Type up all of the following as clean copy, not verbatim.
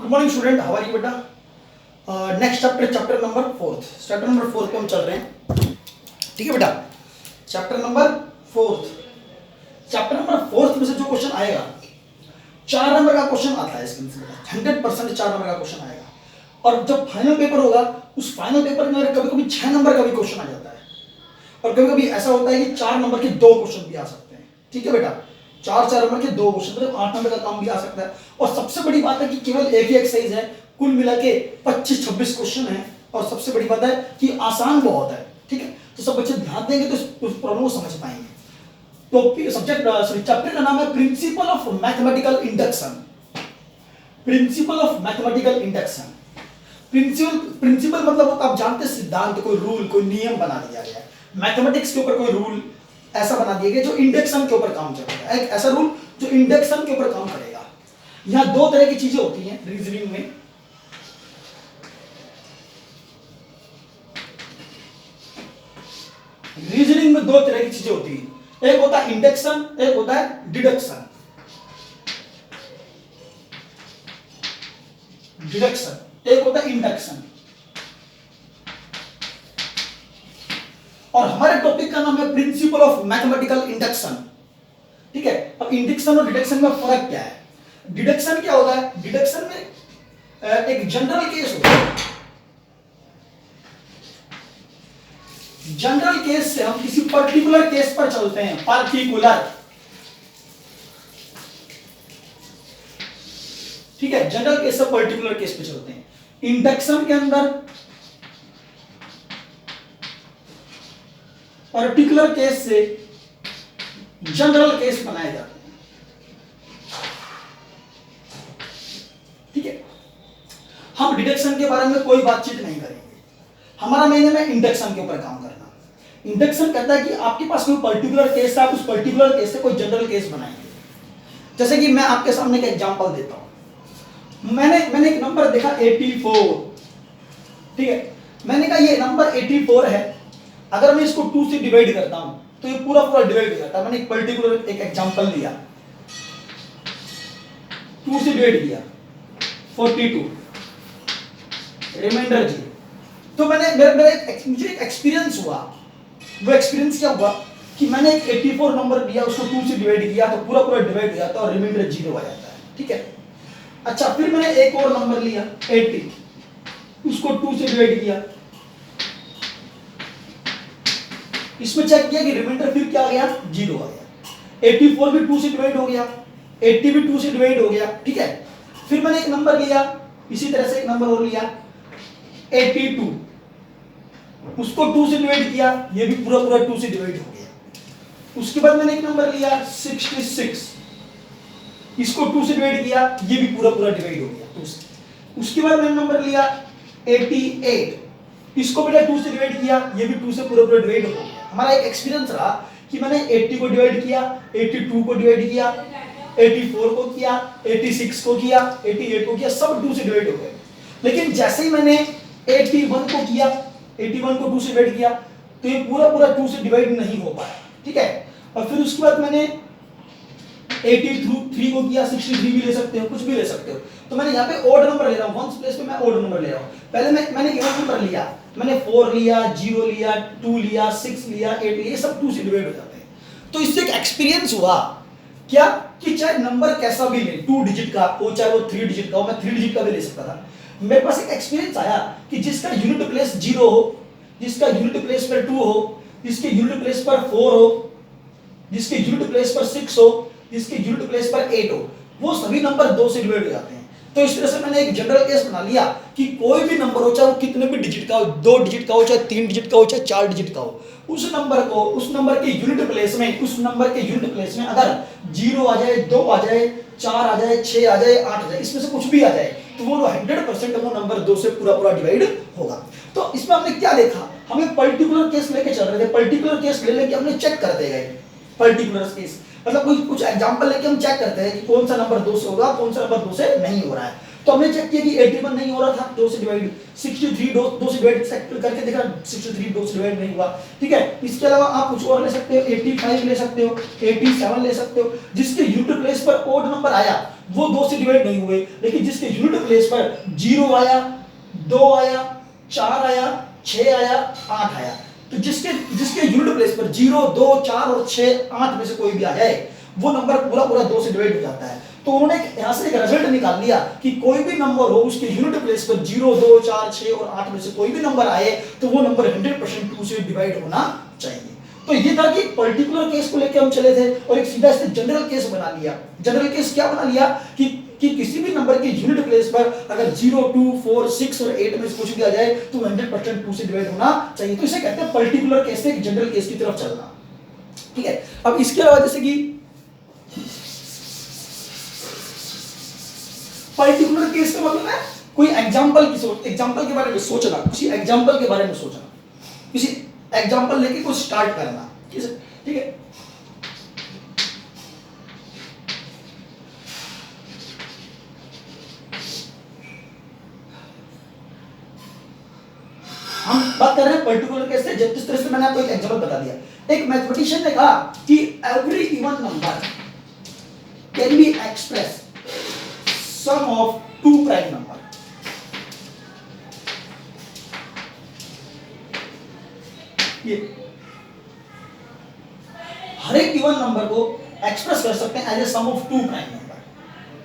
Good morning student, how are you बेटा? Next chapter, chapter number 4, chapter number 4 पे हम चल रहे हैं। ठीक है बेटा, चैप्टर नंबर 4, चैप्टर नंबर 4 में से जो क्वेश्चन आएगा 4 नंबर का क्वेश्चन आता है इसके अंदर, 100% 4 नंबर का क्वेश्चन आएगा। और जब फाइनल पेपर होगा उस फाइनल पेपर में कभी कभी 6 नंबर का भी क्वेश्चन आ जाता है, और कभी कभी ऐसा होता है कि 4 नंबर के 2 क्वेश्चन भी आ सकते हैं। ठीक है बेटा, 4 नंबर के 2 क्वेश्चन, मतलब 8 नंबर का काम भी आ सकता है। और सबसे बड़ी बात है कि केवल एक ही एक्सरसाइज है, कुल मिला के 25-26 क्वेश्चन है, और सबसे बड़ी बात है कि आसान बहुत है। ठीक है, तो सब बच्चे ध्यान देंगे तो इस प्रॉब्लम को समझ पाएंगे। तो सब्जेक्ट चैप्टर का नाम है principle of mathematical induction. Principle of mathematical induction. Principle मतलब आप जानते हैं सिद्धांत, कोई रूल, कोई नियम बना दिया गया है। मैथमेटिक्स के ऊपर कोई रूल ऐसा बना दिया गया जो इंडक्शन के ऊपर काम करेगा, एक ऐसा रूल जो इंडक्शन के ऊपर काम करेगा। यहां 2 तरह की चीजें होती हैं रीजनिंग में। रीजनिंग में 2 तरह की चीजें होती हैं, एक होता है इंडक्शन, एक होता है डिडक्शन। डिडक्शन एक होता है इंडक्शन। और हमारे टॉपिक का नाम है प्रिंसिपल ऑफ मैथमेटिकल इंडक्शन। ठीक है, अब इंडक्शन और डिडक्शन में फर्क क्या है? डिडक्शन क्या होता है? डिडक्शन में एक जनरल केस होता है। जनरल केस से हम किसी पर्टिकुलर केस पर चलते हैं, पर्टिकुलर। ठीक है, जनरल केस से पर्टिकुलर केस पे चलते हैं। इंडक्शन के अंदर पर्टिकुलर केस से जनरल केस बनाए जाते हैं। ठीक है, हम डिडक्शन के बारे में कोई बातचीत नहीं करेंगे, हमारा मेन है इंडक्शन के ऊपर काम करना। इंडक्शन कहता है कि आपके पास कोई पर्टिकुलर केस है, आप उस पर्टिकुलर केस से कोई जनरल केस बनाएंगे। जैसे कि मैं आपके सामने एक एग्जांपल देता हूं। मैंने एक नंबर देखा 84। ठीक है, मैंने कहा ये नंबर 84 है, अगर मैं इसको 2 से डिवाइड करता हूं तो ये पूरा डिवाइड हो जाता है। मैंने एक पर्टिकुलर एक एग्जांपल लिया, 2 से डिवाइड किया 42, रिमाइंडर जी। तो मुझे एक एक्सपीरियंस हुआ। वो एक्सपीरियंस क्या हुआ कि मैंने एक 84 नंबर लिया, उसको 2 से डिवाइड किया तो पूरा डिवाइड हो जाता है और रिमाइंडर 0 आ जाता है। ठीक है, अच्छा, फिर मैंने एक और नंबर लिया 80, उसको 2 से डिवाइड किया, इसमें चेक किया कि रिमाइंडर फिर क्या आ गया, 0 आ गया। 84 भी 2 से डिवाइड हो गया, 80 भी 2 से डिवाइड हो गया। ठीक है, फिर मैंने एक नंबर लिया, इसी तरह से एक नंबर और लिया 82, उसको 2 से डिवाइड किया, ये भी पूरा 2 से डिवाइड हो गया। उसके बाद मैंने एक नंबर लिया 66, इसको 2 से डिवाइड किया, ये भी पूरा डिवाइड हो गया 2 से। उसके बाद मैंने नंबर लिया 88, इसको बेटा 2 से डिवाइड किया, ये भी 2 से पूरा डिवाइड हो गया। हमारा एक एक्सपीरियंस रहा कि मैंने 80 को डिवाइड किया, 82 को डिवाइड किया, 84 को किया, 86 को किया, 88 को किया, सब 2 से डिवाइड हो गए। लेकिन जैसे ही मैंने 81 को किया, 81 को 2 से डिवाइड किया तो ये पूरा 2 से डिवाइड नहीं हो पाया। ठीक है, और फिर उसके बाद मैंने 83 को किया, 63 भी ले सकते हो, कुछ भी ले सकते हो। तो मैंने यहाँ पे ऑड नंबर ले रहा हूँ, वंस प्लेस पे मैं ऑड नंबर ले रहा हूँ। पहले मैंने इवन नंबर लिया, मैंने 4 लिया, 0 लिया, 2 लिया, 6 लिया, 8 लिया, ये सब 2 से डिवाइड हो जाते हैं। तो इससे एक एक्सपीरियंस हुआ क्या कि चाहे नंबर कैसा भी ले, 2 डिजिट का हो चाहे वो 3 डिजिट का हो, मैं 3 डिजिट का भी ले सकता था। मेरे पास एक एक्सपीरियंस आया कि जिसका यूनिट प्लेस 0 हो, जिसका यूनिट प्लेस पर 2 हो, जिसके यूनिट प्लेस पर 4 हो, जिसके यूनिट प्लेस पर 6 हो, जिसके यूनिट प्लेस पर 8 हो, वो सभी नंबर 2 से डिवाइड हो जाते हैं। तो इस तरह से मैंने एक जनरल केस बना लिया कि कोई भी नंबर हो, चाहे वो कितने भी डिजिट का हो, 2 डिजिट का हो, चाहे 3 डिजिट का हो, चाहे 4 डिजिट का हो, उस नंबर के यूनिट प्लेस में अगर 0 आ जाए, 2 आ जाए, 4 आ जाए, 6 आ जाए, 8 आ जाए, इसमें से कुछ भी आ जाए तो वो 100% वो नंबर 2 से पूरा डिवाइड होगा। तो इसमें हमने क्या देखा, हम एक पर्टिकुलर केस लेके चल रहे थे, पर्टिकुलर केस ले लेके हमने चेक करते गए। पर्टिकुलर केस मतलब कुछ एग्जांपल लेके हम चेक करते हैं कि कौन सा नंबर 2 से होगा, कौन सा नंबर 2 से नहीं हो रहा है। तो हमने चेक किया कि 81 नहीं हो रहा था, 2 से डिवाइड, 63 2 से डिवाइड करके देखा 63 2 से डिवाइड नहीं हुआ। ठीक है, इसके अलावा आप कुछ और ले सकते हो, 85 ले सकते हो, 87 ले सकते हो। जिसके यूनिट प्लेस पर ओड नंबर आया वो 2 से डिवाइड नहीं हुए, लेकिन जिसके यूनिट प्लेस पर 0 आया, 2 आया, 4 आया, 6 आया, 8 आया, तो जिसके यूनिट प्लेस पर 0 2 4 और 6 8 में से कोई भी आ जाए वो नंबर पूरा पूरा 2 से डिवाइड हो जाता है। तो उन्होंने यहां से एक रिजल्ट निकाल लिया कि कोई भी नंबर हो उसके यूनिट प्लेस पर 0 2 4 6 और 8 में से कोई भी नंबर आए तो वो नंबर 100% 2 से डिवाइड होना चाहिए। तो ये था कि पर्टिकुलर केस को लेकर हम चले थे और एक सीधा इससे जनरल केस बना लिया। जनरल केस क्या बना लिया कि किसी भी नंबर के यूनिट प्लेस पर अगर 0 2 4 6 और 8 में से कुछ भी आ जाए तो 100% 2 से डिवाइड होना चाहिए। तो इसे कहते हैं पर्टिकुलर केस से जनरल केस की तरफ चलना। ठीक है, अब इसके अलावा जैसे कि पर्टिकुलर केस का मतलब है कोई एग्जांपल के बारे में सोचना, किसी एग्जांपल के बारे में सोचना, किसी एग्जांपल लेके कुछ स्टार्ट करना। ठीक है, हम बात कर रहे हैं पर्टिकुलर केस से। जिस तरह से मैंने आपको एक एग्जांपल बता दिया, एक मैथमेटिशियन ने कहा कि every even number can be express sum of 2 prime number. ये हर एक इवन नंबर को एक्सप्रेस कर सकते हैं as a sum of 2 prime number,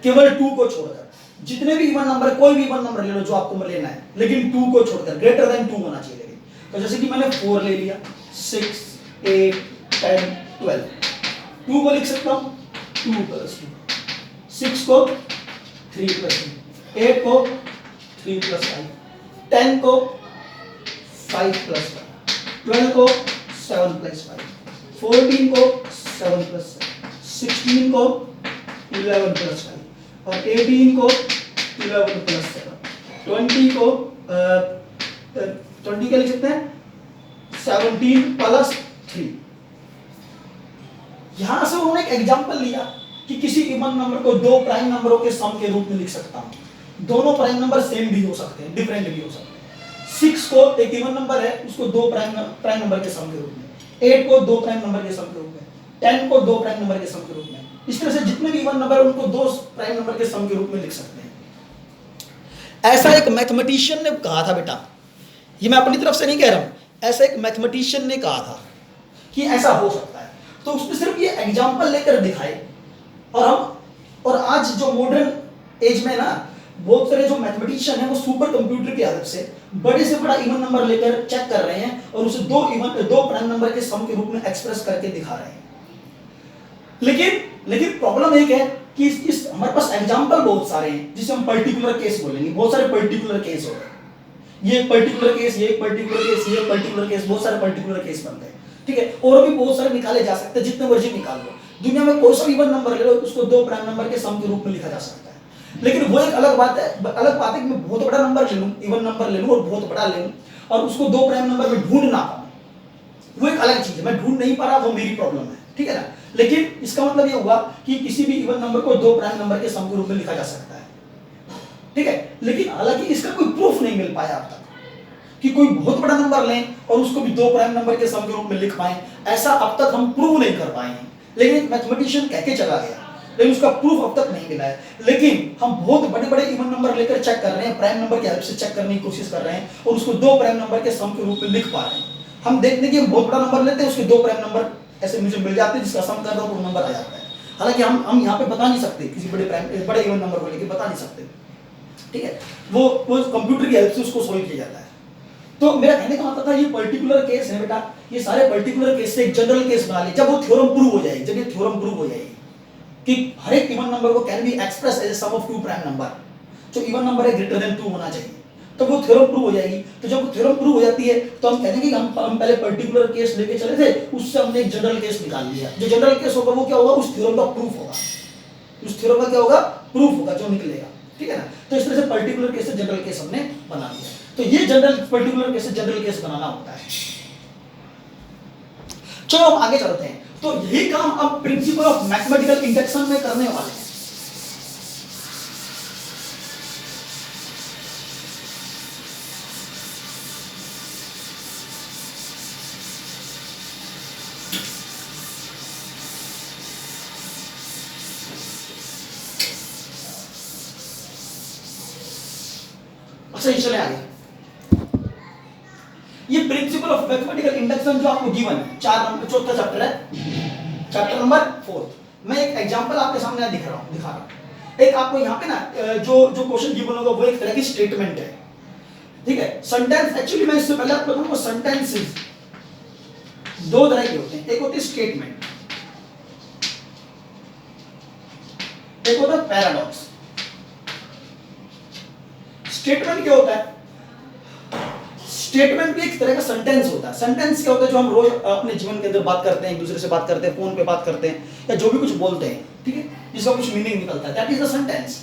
केवल 2 को छोड़कर। जितने भी इवन नंबर, कोई भी इवन नंबर ले लो जो आपको लेना है, लेकिन 2 को छोड़कर, ग्रेटर देन 2 होना चाहिए। लेकिन तो जैसे कि मैंने 4 ले लिया, 6 8 10 12, 2 को लिख सकता हूं 2 + 2, 6 को 3 + 2, 8 को 3 + 5, 10 को 5 + 5, 12 को 7 + 5, 14 को 7 + 7, 16 को 11 + 5 और 18 को 11 + 7, 20 को 20 क्या लिख सकते हैं 17 + 3। यहां से उन्होंने एक एग्जांपल लिया कि किसी इवन नंबर को 2 प्राइम नंबरों के सम के रूप में लिख सकता हूं। दोनों प्राइम नंबर सेम भी हो सकते हैं, डिफरेंट भी हो सकते हैं। 6 को एक इवन नंबर है, उसको 2 प्राइम नंबर के सम के रूप में, 8 को 2 प्राइम नंबर के सम के रूप में, 10 को 2 प्राइम नंबर के सम के रूप में। इस तरह से जितने भी इवन नंबर उनको 2 प्राइम नंबर के सम के रूप में लिख सकते हैं। ऐसा एक मैथमेटिशियन ने कहा था बेटा, ये मैं अपनी तरफ से नहीं कह रहा हूं, ऐसा एक मैथमेटिशियन ने कहा था कि ऐसा हो सकता है। तो उसने सिर्फ ये एग्जांपल लेकर दिखाए। और आज जो मॉडर्न एज में ना बहुत सारे जो मैथमेटिशियन है वो सुपर कंप्यूटर की हेल्प से बड़े से बड़ा इवन नंबर लेकर चेक कर रहे हैं और उसे 2 प्राइम नंबर के सम के रूप में एक्सप्रेस करके दिखा रहे हैं। लेकिन प्रॉब्लम एक है कि इस हमारे पास एग्जांपल बहुत सारे हैं जिसे हम पर्टिकुलर केस बोलेंगे। बहुत सारे पर्टिकुलर केस हो गए, ये एक पर्टिकुलर केस, ये एक पर्टिकुलर केस, ये एक पर्टिकुलर केस, बहुत सारे पर्टिकुलर केस बनते हैं। ठीक है, और भी बहुत सारे निकाले जा सकते हैं, जितने मर्जी निकाल लो। दुनिया में कोई सा इवन नंबर ले लो उसको 2 प्राइम नंबर के सम के रूप में लिखा जा सकता है। लेकिन वो एक अलग बात है कि मैं बहुत बड़ा नंबर ले लूं, इवन नंबर ले लूं और बहुत बड़ा ले लूं और उसको 2 प्राइम नंबर में ढूंढ ना पाऊं, वो एक अलग चीज है। मैं ढूंढ नहीं पा रहा, वो मेरी प्रॉब्लम है। ठीक है ना, लेकिन इसका मतलब ये हुआ कि किसी भी इवन नंबर को 2 प्राइम नंबर के सम के रूप में लिखा जा सकता है। ठीक है, लेकिन हालांकि इसका कोई प्रूफ नहीं मिल पाया अब तक कि कोई बहुत बड़ा नंबर लें और उसको भी 2 प्राइम नंबर के सम के रूप में लिख पाएं। ऐसा अब तक हम प्रूव नहीं कर पाए हैं। लेकिन एक मैथमेटिशियन कह के चला गया, लेकिन उसका प्रूफ अब तक नहीं मिला है। लेकिन हम बहुत बड़े बड़े इवन नंबर लेकर चेक कर रहे हैं, प्राइम नंबर की हेल्प से चेक करने की कोशिश कर रहे हैं और उसको 2 प्राइम नंबर के सम के रूप में लिख पा रहे हैं। हम देखते हैं कि हम बहुत बड़ा नंबर लेते हैं, उसके 2 प्राइम नंबर ऐसे मुझे मिल जाते हैं जिसका सम कर दो तो नंबर आ जाता है। हालांकि हम यहाँ पे बता नहीं सकते, किसी बड़े इवन नंबर को लेकर बता नहीं सकते। ठीक है, वो कंप्यूटर की हेल्प से उसको सॉल्व किया जाता है। तो मेरा कहने का मतलब था ये पर्टिकुलर केस है बेटा, ये सारे पर्टिकुलर केस से एक जनरल केस बना ले। जब वो थ्योरम प्रूव हो जाएगी, जब ये थ्योरम प्रूव हो जाएगी कि हर एक इवन नंबर को can be express as sum of 2 prime number, जो इवन नंबर है ग्रेटर देन 2 होना चाहिए, तो वो थ्योरम प्रूव हो जाएगी। तो जब थ्योरम प्रूव हो जाती है तो हम कहेंगे कि हम पहले पर्टिकुलर केस लेके चले थे, उससे हमने एक जनरल केस निकाल लिया। जो जनरल केस होगा वो क्या होगा, उस थ्योरम का प्रूफ होगा, उस थ्योरम का क्या होगा, प्रूफ होगा जो निकलेगा। ठीक है ना, तो इस तरह से पर्टिकुलर केस से जनरल केस हमने बना लिया। तो ये पर्टिकुलर केस से जनरल केस बनाना होता है। चलो हम आगे चलते हैं। तो यही काम अब प्रिंसिपल ऑफ मैथमेटिकल इंडक्शन में करने वाले हैं। अच्छा ये चले आगे, ये प्रिंसिपल ऑफ मैथमेटिकल इंडक्शन जो आपको गिवन है 4 नंबर चौथा चैप्टर है, चैप्टर नंबर 4। मैं एक एग्जांपल आपके सामने दिखा रहा हूं। एक आपको यहाँ पे ना जो क्वेश्चन गिवन होगा वो एक तरह की स्टेटमेंट है, ठीक है। सेंटेंस एक्चुअली मैं इससे पहले आपको बताऊंगा, सेंटेंसेस दो तरह के होते हैं, एक होती है स्टेटमेंट, एक होता है पैराडॉक्स। स्टेटमेंट क्या होता है? स्टेटमेंट भी एक तरह का सेंटेंस होता है। सेंटेंस क्या होता है? जो हम रोज अपने जीवन के अंदर बात करते हैं, एक दूसरे से बात करते हैं, फोन पे बात करते हैं, या जो भी कुछ बोलते हैं, ठीक है, जिसका कुछ मीनिंग निकलता है, दैट इज द सेंटेंस।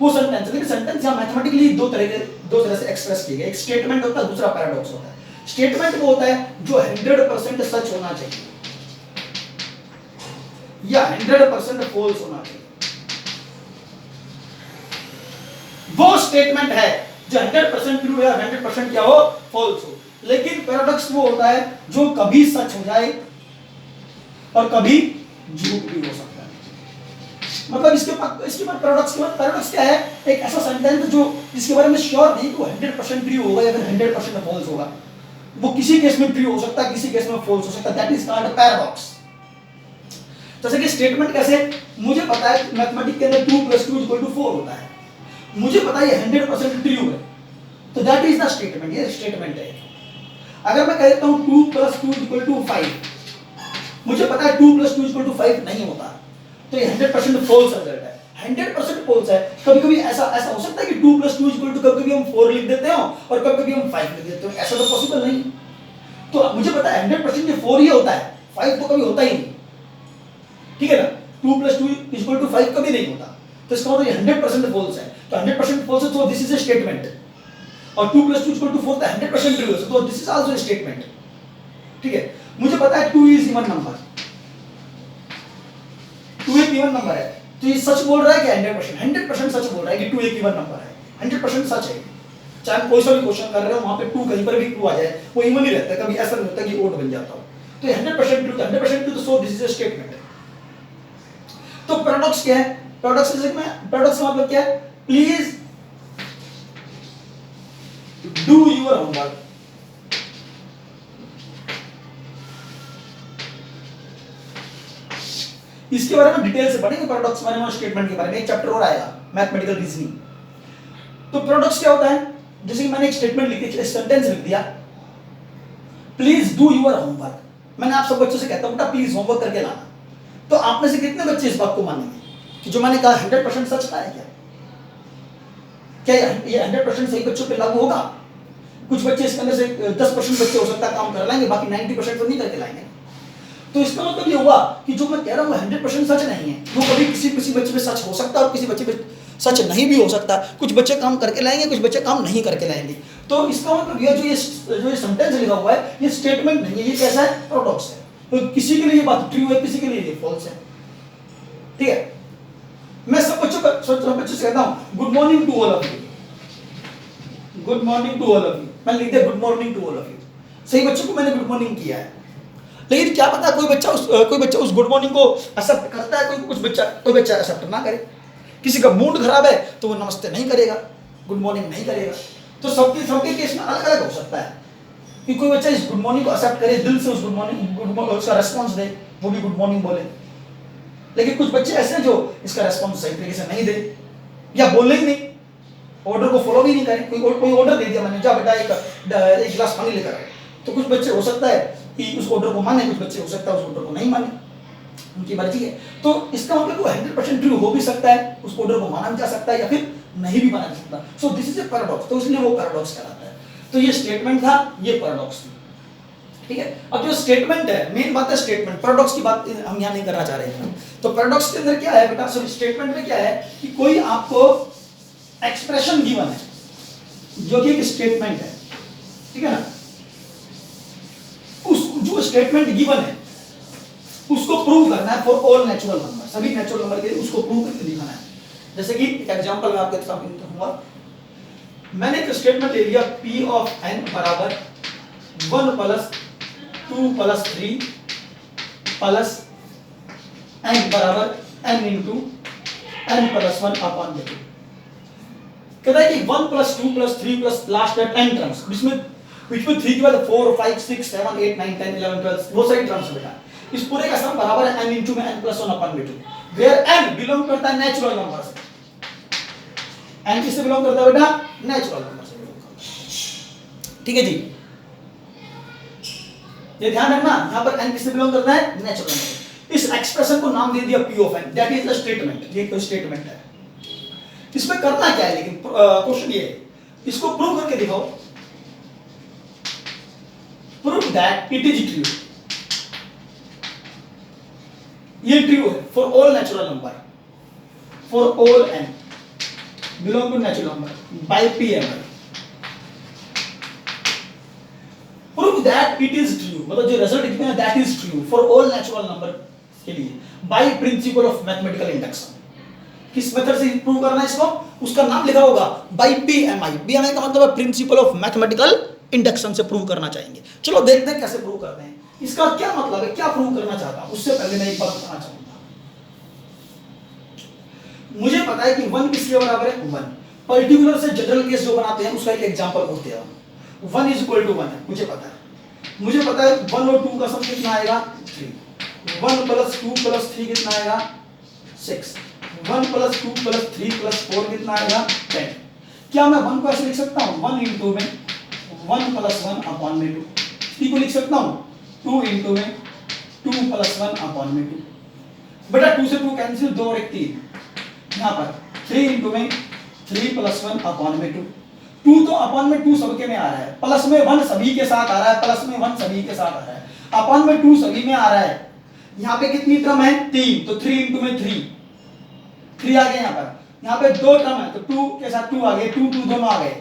वो सेंटेंस, लेकिन सेंटेंस यहाँ मैथमेटिकली दो तरह से एक्सप्रेस किए गए, एक स्टेटमेंट होता है, दूसरा पैराडॉक्स होता है। स्टेटमेंट वो होता है जो 100% सच होना चाहिए या 100% फॉल्स होना चाहिए, वो स्टेटमेंट है जो 100% ट्रू या 100% क्या हो, फॉल्स हो। लेकिन पैराडॉक्स वो होता है जो कभी सच हो जाए और कभी झूठ भी हो सकता है। मतलब इसके बाद पैराडॉक्स क्या है? एक ऐसा सेंटेंस जो जिसके बारे में श्योर नहीं कि वो 100% ट्रू होगा या फिर 100% फॉल्स होगा। वो किसी केस में ट्रू हो सकता है, किसी केस में फॉल्स हो सकता है, दैट इज कॉल्ड पैराडॉक्स। जैसे कि स्टेटमेंट कैसे, मुझे पता है मैथमेटिक्स के अंदर 2 + 2 = 4 होता है, मुझे पता है ये 100% ट्रू है, तो दैट इज द स्टेटमेंट, ये स्टेटमेंट है। अगर मैं कहता हूं 2 + 2 = 5, मुझे पता है 2 + 2 = 5 नहीं होता, तो ये 100% फॉल्स रिजल्ट है, 100% फॉल्स है। कभी-कभी ऐसा हो सकता है कि 2 + 2 = कभी-कभी हम 4 लिख देते हो और कभी-कभी हम 5 लिख देते हो, ऐसा तो पॉसिबल नहीं। तो मुझे पता है 100% ये 4 ही होता है, 5 तो कभी होता ही नहीं, ठीक है ना। 2 + 2 = 5 कभी नहीं होता, तो इसका मतलब ये 100% फॉल्स है। तो 100% फॉल्स है, तो दिस इज ए स्टेटमेंट। और 2 + 2 = 4 तो 100% ट्रू है, तो this is also a statement, ठीक है। मुझे पता है 2 इज इवन नंबर, 2 एक इवन नंबर है, तो ये सच बोल रहा है कि 100% सच बोल रहा है कि 2 एक इवन नंबर है, 100% सच है। चाहे कोई सा भी क्वेश्चन कर रहे हो, वहां पे 2 कहीं पर भी 2 आ जाए, वो इवन ही रहता है, कभी ऐसा नहीं होता कि ओड बन जाता हो। तो ये 100% ट्रू, 100% ट्रू, तो so this is a statement. तो पैराडॉक्स क्या है? पैराडॉक्स का मतलब क्या है? Please do your homework. इसके बारे में डिटेल से पढ़ेंगे, पैराडॉक्स के बारे में, स्टेटमेंट के बारे में एक चैप्टर और आएगा, मैथमेटिकल रीजनिंग। तो पैराडॉक्स क्या होता है? जैसे कि मैंने एक स्टेटमेंट लिख दी, सेंटेंस लिख दिया, प्लीज डू योर होमवर्क। मैंने आप सब बच्चों से कहता हूं बेटा प्लीज होमवर्क करके लाना, तो आप में से कितने बच्चे इस बात को मानेंगे कि जो मैंने कहा 100% सच है? क्या ये 100% सही बच्चों पे लागू होगा? कुछ बच्चे इसके अंदर से 10% बच्चे हो सकता है काम कर लाएंगे, बाकी 90% तो नहीं करके लाएंगे। तो इसका मतलब ये हुआ कि जो मैं कह रहा हूँ 100% सच नहीं है, वो कभी किसी बच्चे पे सच हो सकता है और किसी बच्चे पे सच नहीं भी हो सकता। कुछ बच्चे काम करके लाएंगे, कुछ बच्चे काम नहीं करके लाएंगे। तो इसका मतलब ये जो ये सेंटेंस लिखा हुआ है, ये स्टेटमेंट नहीं है, ये कैसा है? पैराडॉक्स है। तो किसी के लिए ये बात ट्रू है, किसी के लिए ये फॉल्स है, ठीक है। मैं सब बच्चों से कहता हूं good morning to all of you, good morning to all of you, मैं लिख दिया good morning to all of you, सही बच्चों को मैंने गुड मॉर्निंग किया है। लेकिन क्या पता कोई बच्चा उस गुड मॉर्निंग को एक्सेप्ट करता है, कोई बच्चा एक्सेप्ट ना करे। किसी का मूड खराब है तो वो नमस्ते नहीं करेगा, गुड मॉर्निंग नहीं करेगा। तो सबके केस में अलग अलग हो सकता है कि कोई बच्चा इस गुड मॉर्निंग को एक्सेप्ट करे, दिल से उस गुड मॉर्निंग उसका रेस्पॉन्स दे, वो भी गुड मॉर्निंग बोले। लेकिन कुछ बच्चे ऐसे हैं जो इसका रेस्पॉन्स सही तरीके से नहीं दे या बोले ही नहीं, ऑर्डर को फॉलो भी नहीं करें। कोई ऑर्डर दे दिया मैंने, जा बेटा एक गिलास पानी लेकर आए, तो कुछ बच्चे हो सकता है कि उस ऑर्डर को माने, कुछ बच्चे हो सकता है उस ऑर्डर को नहीं माने, उनकी मर्जी है। तो इसका मतलब वो 100% ट्रू हो भी सकता है, उस ऑर्डर को माना भी जा सकता है या फिर नहीं भी माना जा सकता। So this is a paradox, तो इसलिए वो पैराडॉक्स कहलाता है। तो ये स्टेटमेंट था, ये पैराडॉक्स थी, ठीक है। अब जो स्टेटमेंट है, मेन बात है स्टेटमेंट, पैराडॉक्स की बात हम यहाँ नहीं करना चाह रहे हैं। तो पैराडॉक्स के अंदर क्या है बेटा, सॉरी स्टेटमेंट में क्या है कि कोई आपको एक्सप्रेशन गिवन है जो कि एक स्टेटमेंट है, ठीक है ना। उस जो स्टेटमेंट गिवन है उसको प्रूव करना है फॉर ऑल नेचुरल नंबर, सभी नेचुरल नंबर के लिए उसको प्रूव करके दिखाना है। जैसे कि एक एग्जांपल मैं आपके सामने दूंगा, मैंने एक स्टेटमेंट ले लिया P ऑफ n बराबर 1 + 2 + 3 प्लस n बराबर n × n + 1 अपॉन 2। कहता है कि 1 + 2 + 3 + लास्ट 10 टर्म्स, which में 3 के बाद 4 5 6 7 8 9 10 11 12 बहुत सारी टर्म्स है बेटा। इस पूरे का सम बराबर है n into में n + 1/2, where n बिलोंग करता है नेचुरल नंबर से। n किससे बिलोंग करता है बेटा? नेचुरल नंबर से बिलोंग करता है। ठीक है जी, ये ध्यान रखना, यहां पर n किससे बिलोंग करता है? Natural number. इस एक्सप्रेशन को नाम दे दिया p of n, that is the statement. ये कोई स्टेटमेंट है, इसमें करना क्या है, लेकिन क्वेश्चन ये है, इसको प्रूव करके दिखाओ। Prove that it is true, ये ट्रू है for all natural number, for all n belong to natural number by PML। Prove that it is true, मतलब जो रिजल्ट लिखते हैं that is true for all natural number के लिए by principle of mathematical induction. किस method से prove करना है इसको? उसका नाम लिखा होगा बाय PMI। PMI का मतलब है प्रिंसिपल ऑफ मैथमेटिकल इंडक्शन से प्रूव करना चाहेंगे। चलो देखते हैं कैसे प्रूव करते हैं, इसका क्या मतलब है, क्या प्रूव करना चाहता हूं। उससे पहले मैं एक बात बताना चाहूंगा, मुझे पता है कि 1 किसके बराबर है? 1। पर्टिकुलर से जनरल केस जो बनाते हैं उसका एक एग्जांपल होते हैं, 1 = 1 है, मुझे पता है। मुझे पता है 1 और 2 का सम कितना आएगा? 3। 1 + 2 + 3 कितना आएगा? 6। 1 + 2 + 3 + 4 कितना आएगा? 10। क्या मैं 1 को ऐसे लिख सकता हूं? 1 × में 1 + 1/2। 3 को लिख सकता हूं 2 × में 2 + 1/2। बेटा 2 से 2 कैंसिल, 2 और 1 3। यहाँ पर 3 × में 3 + 1/2। 2 तो अपॉन में 2 सबके में आ रहा है, प्लस में 1 सभी के साथ आ रहा है, प्लस में 1 सभी के साथ आ रहा है, अपॉन में 2 सभी में आ रहा है। यहाँ पे कितनी टर्म है? 3, तो 3 × में 3 आ गए। यहाँ पे 2 टर्म है तो 2 के साथ 2 आ गए, 2 2 दोनों आ गए।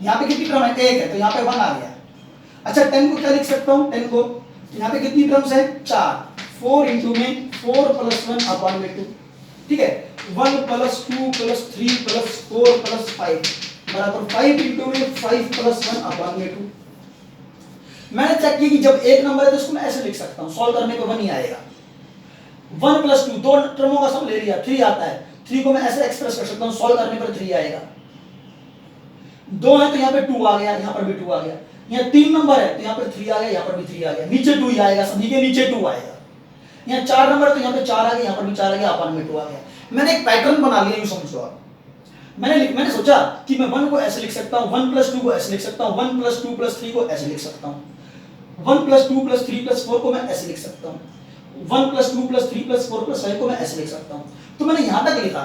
यहाँ पे कितनी टर्म है? 1 है, तो यहाँ पे 1 आ गया। अच्छा 10 को क्या लिख सकता हूँ? 10 को यहाँ पे कितनी टर्म्स है? 4। 4 × में 4 + 1/2। ठीक है, 1 + 2 + 3 + 4 + 5 बराबर 5 × में 5 + 1/2। मैंने चेक किया कि जब एक नंबर है तो इसको मैं ऐसे लिख सकता हूँ, सॉल्व करने पे 1 ही आएगा। 1 + 2 दो टर्मों का सम ले लिया, 3 आता है। 3 को मैं ऐसे एक्सप्रेस कर सकता हूँ, सॉल्व करने पर 3 आएगा। 2 है तो यहाँ पे 2 आ गया, यहाँ पर भी 2 आ गया। यहाँ 3 नंबर है तो यहाँ पर 3 आ गया, यहाँ पर भी 3 आ गया, नीचे 2 ही आएगा, सभी के नीचे 2 आएगा। यहाँ 4 नंबर है तो यहाँ पे 4 आ गया, यहाँ पर भी 4 आ गया, अपन में 2 आ गया। मैंने एक पैटर्न बना लिया, यूं समझो आप। मैंने सोचा कि मैं 1 को ऐसे लिख सकता हूँ, 1 + 2 को ऐसे लिख सकता हूँ, 1 + 2 + 3 को ऐसे लिख सकता हूँ, 1 + 2 + 3 + 4 को मैं ऐसे लिख सकता हूँ, 1 + 2 + 3 + 4 + 5 को मैं ऐसे लिख सकता हूँ। तो मैंने यहां तक लिखा,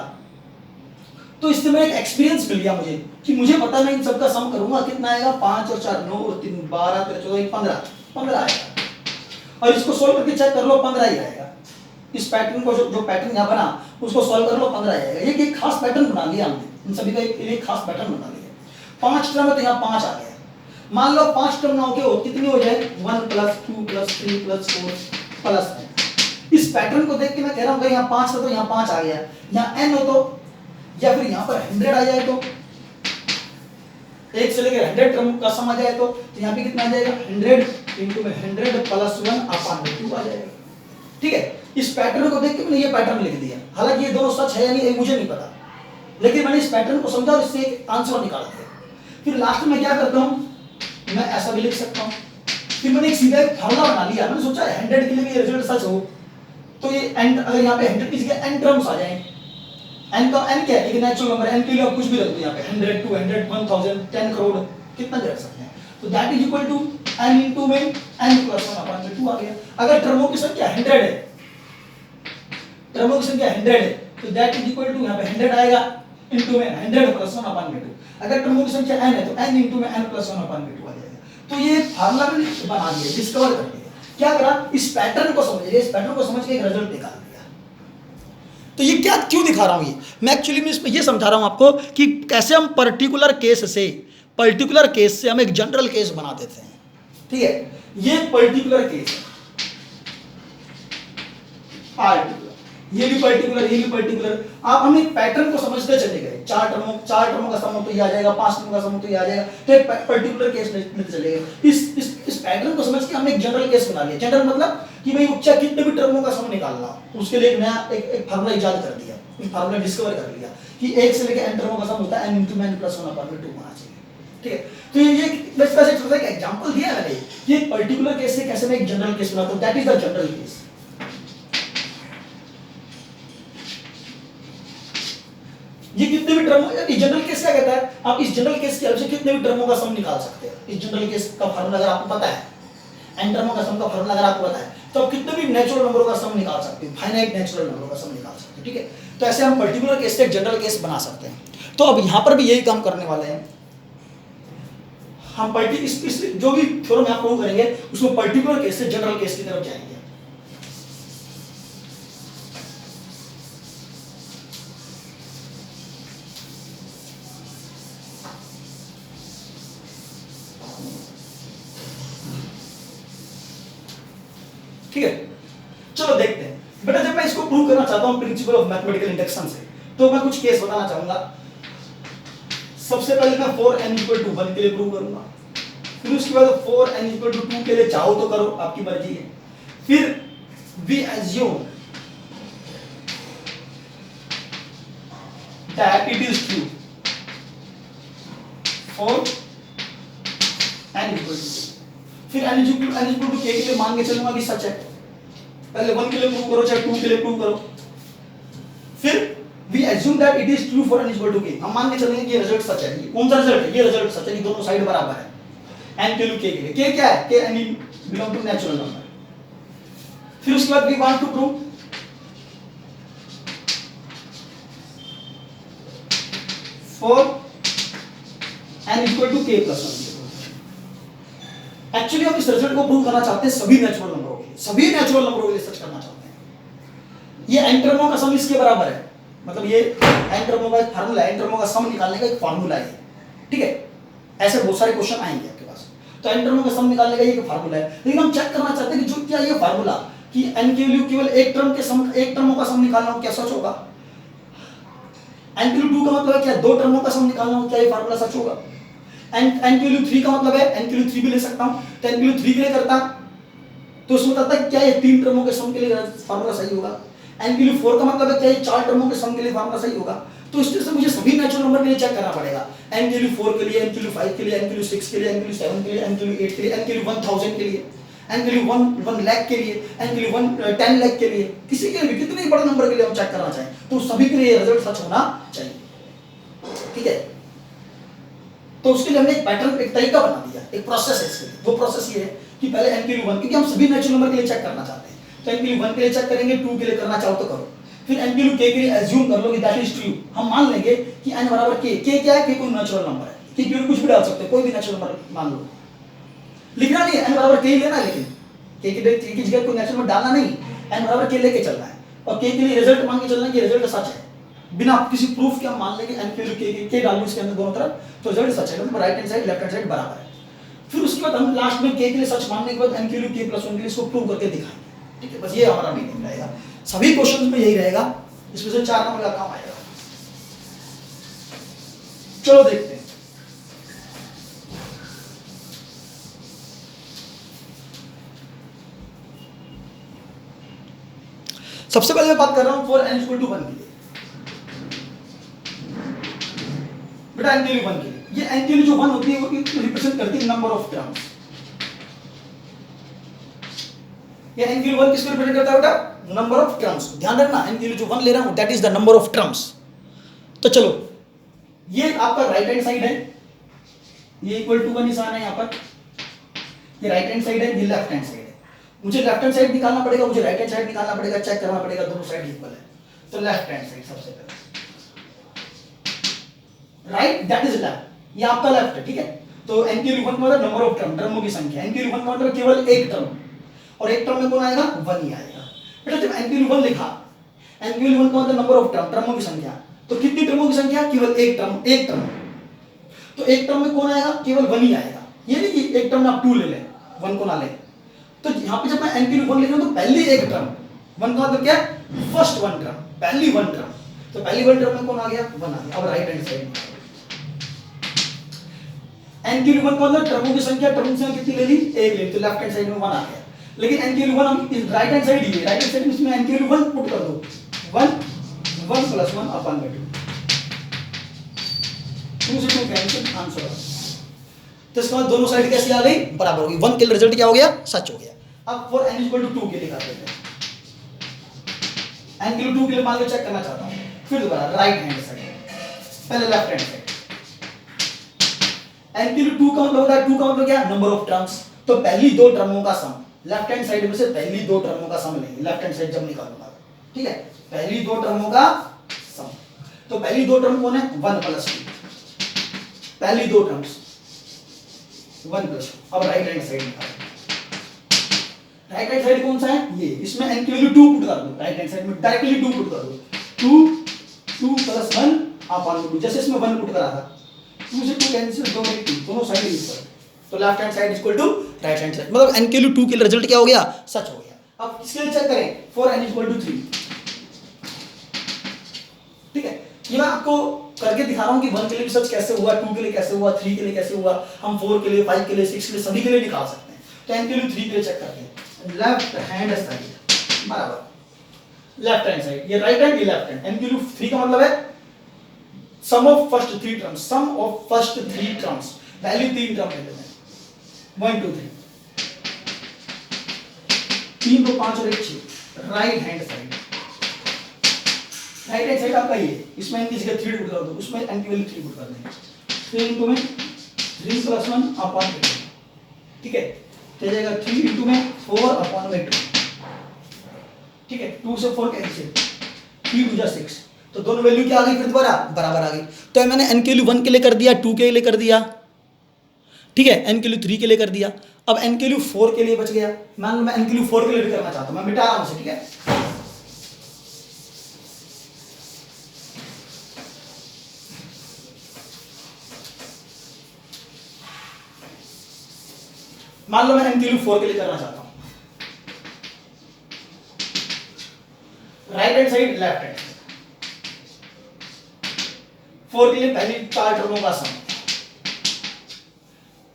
तो इससे मैं एक एक्सपीरियंस मिल गया मुझे कि मुझे पता मैं इन सबका सम करूंगा कितना आएगा, 5 और 4 9 और 3 12 13 14 15 आएगा। और इसको सोल्व करके चेक कर लो 15 ही आएगा। इस पैटर्न को जो पैटर्न यहाँ बना उसको सॉल्व कर लो 15 आएगा। ये एक खास पैटर्न बना लिया हमने, इन सभी का एक खास पैटर्न बना लिया। 5 टर्म है तो यहाँ 5 आ गया। मान लो 5 टर्म ना होके कितनी हो जाए, 1 + 2 + 3 + 4 प्लस है। इस पैटर्न को देख के मैं कह रहा हूँ कि यहाँ 5 था तो यहाँ 5 आ गया, यहाँ n हो तो, या फिर यहाँ पर 100 आ जाए तो, 1 से लेकर 100 टर्म का सम आ जाए तो यहाँ पे कितना आ जाएगा, 100 × 100 + 1/2 आ जाएगा। ठीक है, इस पैटर्न को देख के मैंने ये पैटर्न लिख दिया। हालांकि ये दोनों सच है या नहीं मुझे नहीं पता, लेकिन मैंने इस पैटर्न को समझा और इससे एक आंसर निकाल दिया। फिर लास्ट में क्या करता हूँ, मैं ऐसा भी लिख सकता हूँ। फिर मैंने एक सीधा एक फार्मूला बना लिया। मैंने सोचा 100 के लिए भी रिजल्ट सच हो तो ये n, अगर यहाँ पे 100 की जगह n टर्म्स आ जाए, n का n क्या है, एक नेचुरल नंबर, n के लिए आप कुछ भी रख दो यहाँ पे, 100 200 1000 10 करोड़ कितना भी रख सकते हैं। तो that is equal to n × में n + 1/2 आ गया। अगर टर्मों की संख्या 100 है, टर्मों की संख्या 100 है तो दैट इज इक्वल टू यहाँ पे 100 आएगा इनटू में 100 + 1/2। अगर टर्मों की संख्या n है तो n × में n + 1/2 आ जाएगा। तो ये फार्मूला मैंने बना दिया, डिस्कवर कर लिया। क्या करा, इस पैटर्न को समझ लिया, इस पैटर्न को समझ के एक रिजल्ट निकाल दिया। तो ये क्या क्यों दिखा रहा हूं, ये मैं एक्चुअली में इसमें ये समझा रहा हूं आपको कि कैसे हम पर्टिकुलर केस से हम एक जनरल केस बना देते हैं। ठीक है, ये पर्टिकुलर केस है, पार्टिकुलर, ये भी पर्टिकुलर, ये भी पर्टिकुलर। आप हम एक पैटर्न को समझते चले गए, 4 टर्मों का सम हो तो ये आ जाएगा, 5 टर्मों का सम हो तो ये आ जाएगा, तो एक पर्टिकुलर केस लेते चले गए। इस पैटर्न को समझ के हमने एक जनरल केस बना लिया। जनरल मतलब कि भाई चाहे कितने भी टर्मों का सम निकालना, उसके लिए एक नया एक फार्मूला इजाद कर दिया। फार्मूला डिस्कवर कर लिया कि एक से लेकर एन टर्मों का सम होता है n into n plus 1 upon में 2 होना चाहिए। ठीक है, तो ये बस वैसे छोटा सा एग्जांपल दिया है मैंने, ये पर्टिकुलर केस से कैसे मैं एक जनरल केस बनाता हूं, that is the general case. ये कितने भी टर्म, इस जनरल केस क्या कहता है, आप इस जनरल केस की हेल्प से कितने भी टर्मों का सम निकाल सकते हैं। इस जनरल केस का फार्मूला अगर आपको पता है, एन टर्मों का सम का फार्मूला अगर आपको पता है, तो आप कितने भी नेचुरल नंबरों का सम निकाल सकते हैं, फाइनाइट नेचुरल नंबरों का सम निकाल सकते हैं। ठीक है, तो ऐसे हम पर्टिकुलर केस से एक जनरल केस बना सकते हैं। तो अब यहां पर भी यही काम करने वाले हैं हम, जो भी थ्योरम आप प्रूव करेंगे उसमें पर्टिकुलर केस से जनरल केस की तरफ जाएंगे। ठीक है, चलो देखते हैं बेटा। जब मैं इसको प्रूव करना चाहता हूं प्रिंसिपल ऑफ मैथमेटिकल इंडक्शन से, तो मैं कुछ केस बताना चाहूंगा। सबसे पहले मैं 4n = 1 के लिए प्रूव करूंगा, फिर उसके बाद 4n = 2 के लिए चाहो तो करो, आपकी मर्जी है। फिर we assume that it is true for n = 2। फिर n = k के लिए मान के चलूंगा कि सच है। पहले 1 के लिए प्रूव करो, चाहे 2 के लिए प्रूव करो। फिर we assume that it is true for n = k, हम मान के चलेंगे कि ये रिजल्ट सच है। ये कौन सा रिजल्ट है, ये रिजल्ट सच है कि दोनों साइड बराबर है। n के लिए k के लिए, k क्या है, k n belong to natural number. फिर उसके बाद we want to prove for n = k + 1। Actually हम इस रिजल्ट को प्रूव करना चाहते हैं सभी नेचुरल नंबरों के लिए, सभी नेचुरल नंबरों के लिए सच करना चाहते हैं। ये n टर्मों का सम इसके बराबर है, मतलब ये n टर्मों का एक फार्मूला है, n टर्मों का सम निकालने का एक फार्मूला है। ठीक है, ऐसे बहुत सारे क्वेश्चन आएंगे आपके पास, तो n टर्मों का सम निकालने का ये एक फार्मूला है। लेकिन हम चेक करना चाहते हैं कि जो क्या ये फार्मूला कि n के वैल्यू केवल एक टर्मों का सम निकालना हो, क्या सच होगा। n के वैल्यू 2 का मतलब है क्या, दो टर्मों का सम निकालना हो, क्या ये फार्मूला सच होगा। n के वैल्यू 3 का मतलब है n के वैल्यू 3 भी ले सकता हूं, तो n के वैल्यू 3 के लिए करता तो उसमें बताता है क्या ये तीन टर्मों के सम के लिए फार्मूला सही होगा। n के लिए 4 का मतलब है क्या ये चार टर्मों के सम के लिए फार्मूला सही होगा। तो इस तरह से मुझे सभी नेचुरल नंबर के लिए चेक करना पड़ेगा, n के लिए 4 के लिए, n के लिए 5 के लिए, n के लिए 6 के लिए, n के लिए 7 के लिए, n के लिए 8 के लिए, n के लिए 1000 के लिए, n के लिए 1 लाख के लिए, n के लिए 10 लाख के लिए, किसी के लिए कितने बड़े नंबर के लिए हम चेक करना चाहें तो सभी के लिए रिजल्ट सच होना चाहिए। ठीक है, तो उसके लिए हमने एक पैटर्न, एक तरीका बना दिया, एक प्रोसेस है इसके लिए। वो प्रोसेस ये है कि पहले n के लिए 1, क्योंकि हम सभी नेचुरल नंबर के लिए चेक करना चाहते हैं, तो n के लिए 1 के लिए चेक करेंगे, 2 के लिए करना चाहो तो करो। फिर n के लिए k के लिए एज्यूम कर लो कि दैट इज ट्रू, हम मान लेंगे कि n बराबर k, k क्या है, k कोई नेचुरल नंबर है, k के कुछ भी डाल सकते हो, कोई भी नेचुरल नंबर मान लो, लिखना नहीं है n बराबर k ही लेना है, लेकिन k की जगह कोई नेचुरल नंबर डालना नहीं, n बराबर k लेके चलना है और k के लिए रिजल्ट मान के चलना है कि रिजल्ट सच है, बिना किसी प्रूफ के हम मान लेंगे n के लिए k डाल लो इसके अंदर दोनों तरफ, तो रिजल्ट सच है, मतलब right hand side left hand side बराबर है। फिर उसके बाद हम लास्ट में k के लिए सच मानने के बाद n के लिए k + 1 के लिए इसको प्रूव करके दिखाएंगे। ठीक है, बस ये हमारा मीनिंग रहेगा, सभी क्वेश्चंस में यही रहेगा, इसमें से 4 नंबर का काम आएगा। चलो देखते हैं। सबसे पहले मैं बात कर रहा हूं फॉर n = 1 के लिए, बेटा n के लिए 1 के लिए, ये n के लिए जो 1 होती है वो रिप्रेजेंट करती है नंबर ऑफ टर्म्स। ये n के लिए 1 किसको रिप्रेजेंट करता है बेटा, नंबर ऑफ टर्म्स। ध्यान रखना n के लिए जो 1 ले रहा हूं that is the number of terms. तो चलो ये आपका राइट हैंड साइड है, ये = का निशान है, यहां पर ये राइट हैंड साइड है, ये लेफ्ट हैंड साइड है। मुझे लेफ्ट हैंड साइड निकालना पड़ेगा, मुझे राइट हैंड साइड निकालना पड़ेगा, चेक करना पड़ेगा दोनों साइड इक्वल है। तो लेफ्ट हैंड साइड सबसे पहले, राइट दैट इज लेफ्ट, ये आपका लेफ्ट है। ठीक है, तो n के लिए 1 मतलब नंबर ऑफ टर्म, टर्मों की संख्या, n के लिए 1 का मतलब केवल एक टर्म, और एक टर्म में कौन आएगा, 1 ही आएगा। बेटा जब n के लिए 1 लिखा, n के लिए 1 का मतलब नंबर ऑफ टर्म, टर्मों की संख्या, तो कितनी टर्मों की संख्या, केवल एक टर्म, तो एक टर्म में कौन आएगा, केवल 1 ही आएगा। ये नहीं कि एक टर्म में आप 2 ले लें, 1 को ना लें। तो यहाँ पे जब मैं n के लिए 1 लिख रहा हूं तो पहली एक टर्म, 1 का मतलब क्या है, फर्स्ट 1 टर्म, पहली 1 टर्म, तो पहली 1 टर्म में कौन आ गया, 1 आ गया। अब राइट हैंड साइड n के लिए 1 का मतलब टर्मों की संख्या, टर्म की संख्या कितनी ले ली, एक ले ली, तो लेफ्ट हैंड साइड में 1 आ गया। लेकिन n के लिए 1 हम राइट हैंड साइड ही है, राइट हैंड साइड में इसमें n के लिए 1 पुट कर दो, 1 1 प्लस 1 अपन में 2 से 2 कैंसिल, आंसर। तो इसके बाद दोनों साइड कैसी आ गई, बराबर हो गई। 1 के लिए रिजल्ट क्या हो गया, सच हो गया। अब फॉर n इक्वल टू 2 के लिए कर देते हैं। n के लिए 2 के लिए मान लो चेक करना चाहता हूं, फिर दोबारा राइट हैंड साइड, पहले लेफ्ट हैंड साइड। n के लिए 2 का मतलब होता है, 2 का मतलब क्या, नंबर ऑफ टर्म्स। तो पहली दो टर्मों का सम, लेफ्ट हैंड साइड में से पहली दो टर्मों का सम लेंगे, लेफ्ट हैंड साइड जब निकालूंगा, ठीक है, पहली दो टर्मों का सम। तो पहली दो टर्म कौन है, 1 प्लस 2, पहली दो टर्म्स 1 प्लस। अब राइट हैंड साइड निकालो, राइट हैंड साइड कौन सा है, ये, इसमें n की वैल्यू 2 पुट कर दो, राइट हैंड साइड में डायरेक्टली 2 पुट कर दो, 2 प्लस 1 अपॉन 2, जैसे इसमें 1 पुट करा था, 2 से 2 कैंसिल, दोनों साइड यूज कर, तो left hand side equal to right hand side, मतलब n के लिए 2 के लिए रिजल्ट क्या हो गया, सच हो गया। अब किसके लिए चेक करें, फॉर n इक्वल टू 3, ठीक है। ये मैं आपको करके दिखा रहा हूं कि 1 के लिए भी सच कैसे हुआ, 2 के लिए कैसे हुआ, 3 के लिए कैसे हुआ, हम 4 के लिए, 5 के लिए, 6 के लिए, सभी के लिए निकाल सकते हैं। तो n के लिए 3 के लिए चेक करते हैं, लेफ्ट हैंड साइड बराबर लेफ्ट हैंड साइड, ये राइट हैंड, ये लेफ्ट हैंड। n के लिए 3 का मतलब है sum of first 3 terms, sum of first 3 terms, value 3 term ले लेते हैं, 1 2 3, 3 2 5 और 1 6, right hand side, right hand side आपका ये, इसमें n की जगह 3 पुट कर दो, उसमें n की वैल्यू 3 पुट कर देंगे, 3 इनटू में 3 प्लस 1 अपॉन 2, ठीक है, तो जाएगा 3 इनटू में 4 अपॉन में 2, ठीक है, 2 से 4 कैंसिल, 3 2 जा 6, तो दोनों वैल्यू क्या आ गई, फिर दोबारा बराबर आ गई। तो मैंने n के लिए 1 के लिए कर दिया, 2 के लिए कर दिया, ठीक है, n के लिए 3 के लिए कर दिया, अब n के लिए 4 के लिए बच गया। मान लो मैं n के लिए 4 के लिए भी करना चाहता हूं, मैं मिटा रहा हूं उसे, ठीक है, मान लो मैं n के लिए 4 के लिए करना चाहता हूं, right hand side left hand, 4 के लिए पहली 4 टर्मों का सम,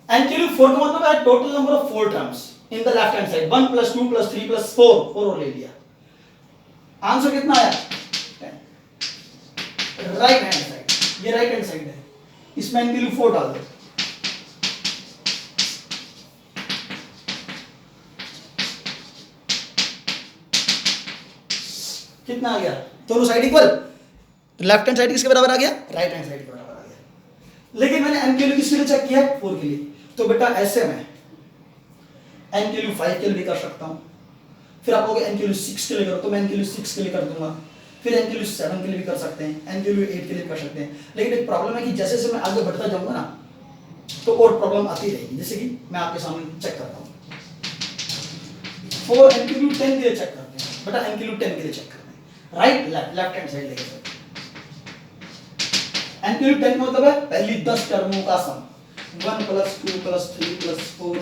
n के लिए 4 का मतलब है total number of 4 terms in the left hand side, 1 plus 2 plus 3 plus 4, 4 और ले लिया, आंसर कितना आया, 10। राइट हैंड साइड, ये राइट हैंड साइड है, इसमें n के लिए 4 डाल दो, कितना आ गया, दोनों साइड इक्वल, तो लेफ्ट हैंड साइड किसके बराबर आ गया, राइट हैंड साइड के बराबर आ गया। लेकिन मैंने n के लिए किसके लिए चेक किया, 4 के लिए, तो बेटा ऐसे में n के लिए 5 के लिए भी कर सकता हूं, फिर आप कहोगे n के लिए 6 के लिए करो, तो मैं n के लिए 6 के लिए कर दूंगा, फिर n के लिए 7 के लिए भी कर सकते हैं, n के लिए 8 के लिए कर सकते हैं। लेकिन एक प्रॉब्लम है कि जैसे जैसे मैं आगे बढ़ता जाऊंगा ना, तो और प्रॉब्लम आती रहेगी, जैसे कि मैं आपके सामने चेक करता हूँ, 4 n के लिए 10 के लिए चेक करते हैं, बेटा n के लिए 10 के लिए चेक करते हैं, राइट लेफ्ट हैंड साइड लेके चलते हैं। n के लिए 10 का मतलब है पहली 10 टर्मों का sum, 1 plus 2 plus 3 plus 4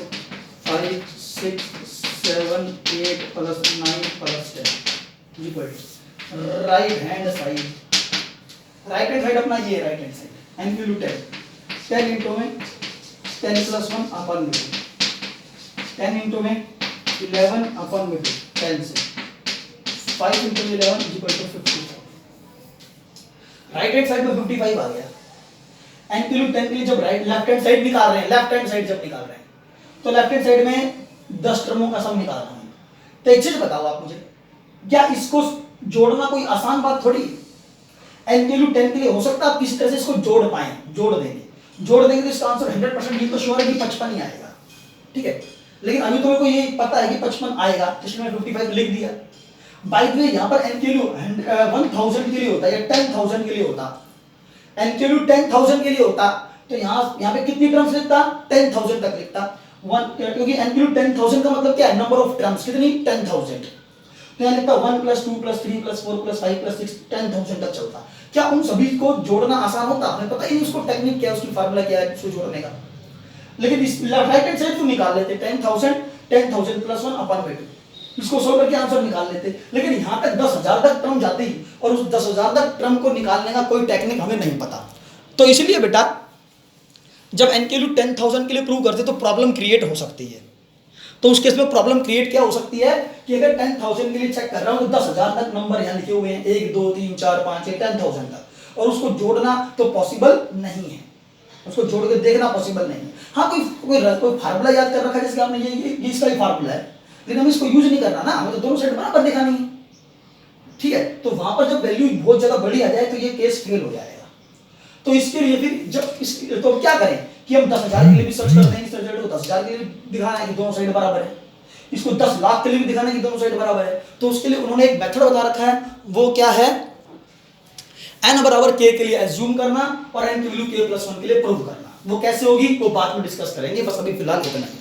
5 6 7 8 plus 9 plus 10 equal to right hand side, right hand side अपना ये राइट हैंड साइड, n के लिए 10 इनटू में 10 प्लस 1 अपॉन में 10 इनटू में 11 अपॉन में 10 से 5 into 11 is equal to 54, right hand side में 55 आ गया। n के लिए 10 के लिए जब राइट लेफ्ट हैंड साइड निकाल रहे हैं, लेफ्ट हैंड साइड जब निकाल रहे हैं, तो लेफ्ट हैंड साइड में 10 टर्मों का सम निकाल रहा हूं, तो एक चीज बताओ आप मुझे, क्या इसको जोड़ना कोई आसान बात थोड़ी, n के लिए 10 के लिए हो सकता है आप किसी तरह से इसको जोड़ पाए, जोड़ देंगे तो इसका आंसर 100% ये तो श्योर है कि 55 ही आएगा, ठीक है। लेकिन अभी तो मेरे को ये पता है कि 55 आएगा, इसलिए मैं 55 लिख दिया। बाय द वे यहाँ पर n के लिए 1000 के लिए होता है या 10000 के लिए होता, n के लिए 10000 के लिए होता, तो यहाँ पे कितनी टर्म्स लिखता, 10000 तक लिखता, क्योंकि n के लिए 10000 का मतलब क्या है, नंबर ऑफ टर्म्स कितनी, 10000, तो यहाँ लिखता 1 plus 2 plus 3 plus 4 plus 5 plus 6 10000 तक चलता। क्या उन सभी को जोड़ना आसान होता, आपने पता ही नहीं उसको टेक्निक क्या है, उसकी फार्मूला क्या है उसको जोड़ने का, लेकिन इस राइट हैंड साइड को निकाल लेते, 10000 प्लस 1 अपॉन में 2, इसको सोल्व करके आंसर निकाल लेते। लेकिन यहाँ तक 10,000 तक टर्म जाती ही, और उस 10,000 तक टर्म को निकालने का कोई टेक्निक हमें नहीं पता, तो इसलिए बेटा जब n के लिए 10,000 के लिए प्रूव करते तो प्रॉब्लम क्रिएट हो सकती है। तो उस केस में प्रॉब्लम क्रिएट क्या हो सकती है कि अगर 10,000 के लिए चेक कर रहा हूँ तो 10,000 तक नंबर यहाँ लिखे हुए हैं, 1 2 3 4 5 6 10,000 तक, और उसको जोड़ना तो पॉसिबल नहीं है, उसको जोड़ के देखना पॉसिबल नहीं है। हाँ कोई फार्मूला याद कर रखा है, जैसे आपने ये इसका ही फार्मूला है, लेकिन हमें इसको यूज नहीं करना ना, हमें तो दोनों साइड बराबर दिखानी है, ठीक है। तो वहां पर जब वैल्यू बहुत ज्यादा बड़ी आ जाए तो ये केस फेल हो जाएगा। तो इसके लिए फिर जब तो क्या करें कि हम 10,000 के लिए भी सर्च करते हैं, इस रिजल्ट को 10,000 के लिए दिखाना है कि दोनों साइड बराबर है, इसको 10 लाख के लिए भी दिखाना है कि दोनों साइड बराबर है। तो उसके लिए उन्होंने एक मेथड बता रखा है, वो क्या है, n बराबर k के लिए एज्यूम करना और n की वैल्यू k+1 के लिए प्रूव करना। वो कैसे होगी वो बाद में डिस्कस करेंगे, बस अभी फिलहाल इतना ही।